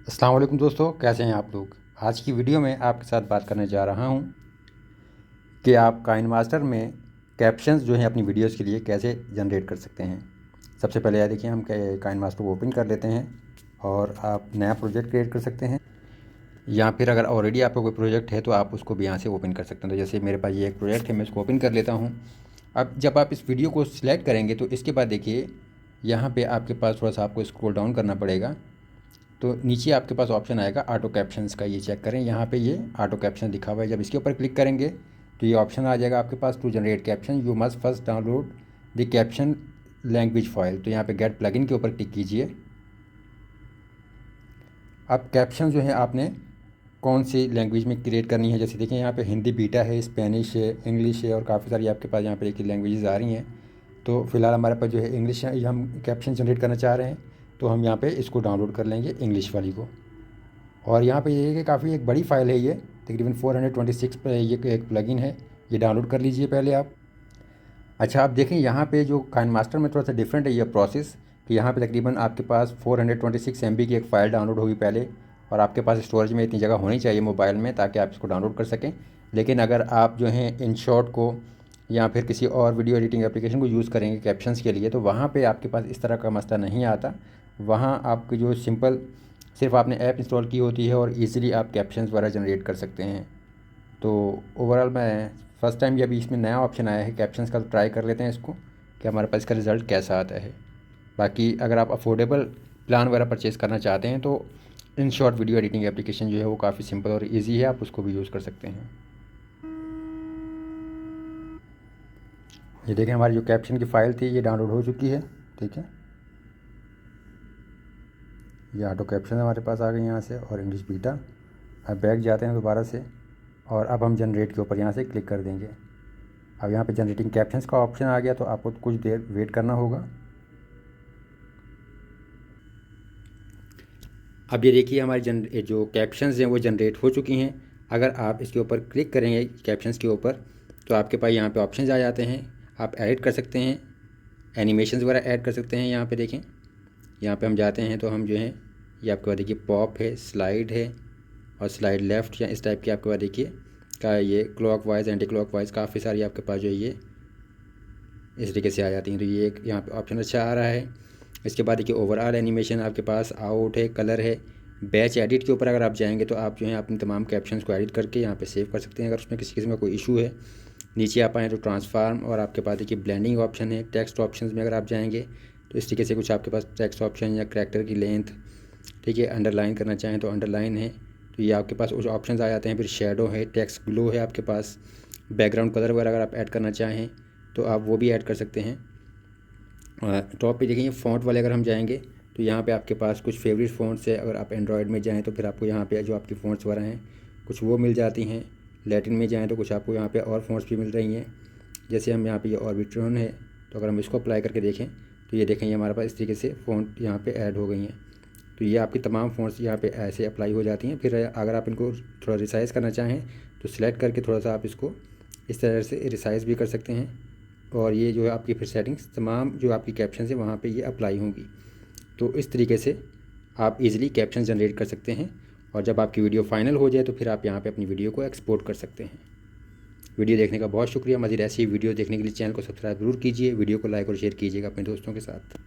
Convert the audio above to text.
अस्सलाम वालेकुम दोस्तों, कैसे हैं आप लोग। आज की वीडियो में आपके साथ बात करने जा रहा हूं कि आप काइन मास्टर में कैप्शंस जो हैं अपनी वीडियोस के लिए कैसे जनरेट कर सकते हैं। सबसे पहले यह देखिए, हम काइन मास्टर को ओपन कर लेते हैं और आप नया प्रोजेक्ट क्रिएट कर सकते हैं, या फिर अगर ऑलरेडी आपका कोई प्रोजेक्ट है तो आप उसको भी यहाँ से ओपन कर सकते हैं। तो जैसे मेरे पास ये एक प्रोजेक्ट है, मैं इसको ओपन कर लेता हूँ। अब जब आप इस वीडियो को सिलेक्ट करेंगे तो इसके बाद देखिए यहाँ पे आपके पास थोड़ा सा आपको स्क्रॉल डाउन करना पड़ेगा। तो नीचे आपके पास ऑप्शन आएगा ऑटो कैप्शंस का, ये चेक करें, यहाँ पे ये ऑटो कैप्शन दिखा हुआ है। जब इसके ऊपर क्लिक करेंगे तो ये ऑप्शन आ जाएगा आपके पास, to generate caption you must first download the caption language file. तो यहाँ पे गेट प्लगइन के ऊपर क्लिक कीजिए। अब कैप्शन जो है आपने कौन सी लैंग्वेज में क्रिएट करनी है, जैसे देखिए यहाँ पे हिंदी बीटा है, स्पेनिश है, इंग्लिश है और काफ़ी सारी आपके पास यहाँ पे देखिए लैंग्वेजेस आ रही हैं। तो फिलहाल हमारे पास जो है इंग्लिश है, ये हम कैप्शन जनरेट करना चाह रहे हैं, तो हम यहाँ पे इसको डाउनलोड कर लेंगे इंग्लिश वाली को। और यहाँ पे ये है कि काफ़ी एक बड़ी फ़ाइल है, ये तकरीबन 426 पर ये एक प्लगइन है, ये डाउनलोड कर लीजिए पहले आप। अच्छा, आप देखें यहाँ पे जो काइन मास्टर में थोड़ा सा डिफरेंट है ये प्रोसेस, कि यहाँ पे तकरीबन आपके पास 426 MB की एक फ़ाइल डाउनलोड होगी पहले, और आपके पास स्टोरेज में इतनी जगह होनी चाहिए मोबाइल में ताकि आप इसको डाउनलोड कर सकें। लेकिन अगर आप जो हैं InShot को या फिर किसी और वीडियो एडिटिंग एप्लीकेशन को यूज़ करेंगे कैप्शंस के लिए, तो वहाँ पे आपके पास इस तरह का मसला नहीं आता। वहाँ आपकी जो सिंपल सिर्फ आपने ऐप इंस्टॉल की होती है और इजीली आप कैप्शंस वगैरह जनरेट कर सकते हैं। तो ओवरऑल मैं फ़र्स्ट टाइम ये अभी इसमें नया ऑप्शन आया है कैप्शंस का, तो ट्राई कर लेते हैं इसको कि हमारे पास इसका रिज़ल्ट कैसा आता है। बाकी अगर आप अफोर्डेबल प्लान वगैरह परचेज़ करना चाहते हैं तो InShot वीडियो एडिटिंग एप्लीकेशन जो है वो काफ़ी सिंपल और ईजी है, आप उसको भी यूज़ कर सकते हैं। ये देखें, हमारी जो कैप्शन की फ़ाइल थी ये डाउनलोड हो चुकी है, ठीक है। ये ऑटो कैप्शन हमारे पास आ गई यहाँ से, और इंग्लिश बीटा। अब बैक जाते हैं दोबारा से, और अब हम जनरेट के ऊपर यहाँ से क्लिक कर देंगे। अब यहाँ पे जनरेटिंग कैप्शंस का ऑप्शन आ गया, तो आपको कुछ देर वेट करना होगा। अब ये देखिए हमारी जो कैप्शंस हैं वो जनरेट हो चुकी हैं। अगर आप इसके ऊपर क्लिक करेंगे कैप्शंस के ऊपर, तो आपके पास यहाँ पे ऑप्शंस आ जाते हैं। आप एडिट कर सकते हैं, एनिमेशंस वगैरह ऐड कर सकते हैं। यहाँ पे देखें, यहाँ पे हम जाते हैं तो हम जो है ये आपके पास देखिए पॉप है, स्लाइड है और स्लाइड लेफ़्ट, या इस टाइप की आपके पास देखिए का ये clock wise, anti clock wise काफ़ी सारी आपके पास जो है ये इस तरीके से आ जाती हैं। तो ये एक यहाँ पे ऑप्शन अच्छा आ रहा है। इसके बाद देखिए ओवरऑल एनिमेशन आपके पास आउट है, कलर है। बैच एडिट के ऊपर अगर आप जाएंगे तो आप जो है अपने तमाम कैप्शंस को एडिट करके यहाँ पे सेव कर सकते हैं अगर उसमें किसी किस्म का कोई इशू है। नीचे आप आएँ तो ट्रांसफार्म, और आपके पास देखिए ब्लेंडिंग ऑप्शन है। टेक्स्ट ऑप्शंस में अगर आप जाएंगे तो इस तरीके से कुछ आपके पास टेक्स्ट ऑप्शन या करैक्टर की लेंथ, ठीक है। अंडरलाइन करना चाहें तो अंडरलाइन है, तो ये आपके पास कुछ ऑप्शंस आ जाते हैं। फिर शेडो है, टेक्स्ट ग्लो है आपके पास, बैकग्राउंड कलर वगैरह अगर आप ऐड करना चाहें तो आप वो भी ऐड कर सकते हैं। टॉप पे देखिए फ़ॉन्ट वाले अगर हम जाएंगे तो यहाँ पे आपके पास कुछ फेवरेट फ़ॉन्ट्स है। अगर आप एंड्रॉयड में जाएँ तो फिर आपको यहाँ पे जो आपकी फ़ॉन्ट्स वगैरह हैं कुछ वो मिल जाती हैं। लैटिन में जाएँ तो कुछ आपको यहाँ पे और फ़ॉन्ट्स भी मिल रही हैं। जैसे हम यहाँ पे ये ऑर्बिट्रॉन है, तो अगर हम इसको अप्लाई करके देखें तो ये देखें, ये हमारे पास इस तरीके से फ़ॉन्ट यहाँ पे ऐड हो गई हैं। तो ये आपकी तमाम फ़ॉन्ट्स यहाँ पे ऐसे अप्लाई हो जाती हैं। फिर अगर आप इनको थोड़ा रिसाइज़ करना चाहें तो सिलेक्ट करके थोड़ा सा आप इसको इस तरह से रिसाइज़ भी कर सकते हैं, और ये जो है आपकी फिर सेटिंग्स तमाम जो आपकी कैप्शन है वहाँ पे ये अप्लाई होंगी। तो इस तरीके से आप इजीली कैप्शन जनरेट कर सकते हैं, और जब आपकी वीडियो फाइनल हो जाए तो फिर आप यहाँ पे अपनी वीडियो को एक्सपोर्ट कर सकते हैं। वीडियो देखने का बहुत शुक्रिया। मज़ीद ऐसी वीडियो देखने के लिए चैनल को सब्सक्राइब ज़रूर कीजिए, वीडियो को लाइक और शेयर कीजिएगा अपने दोस्तों के साथ।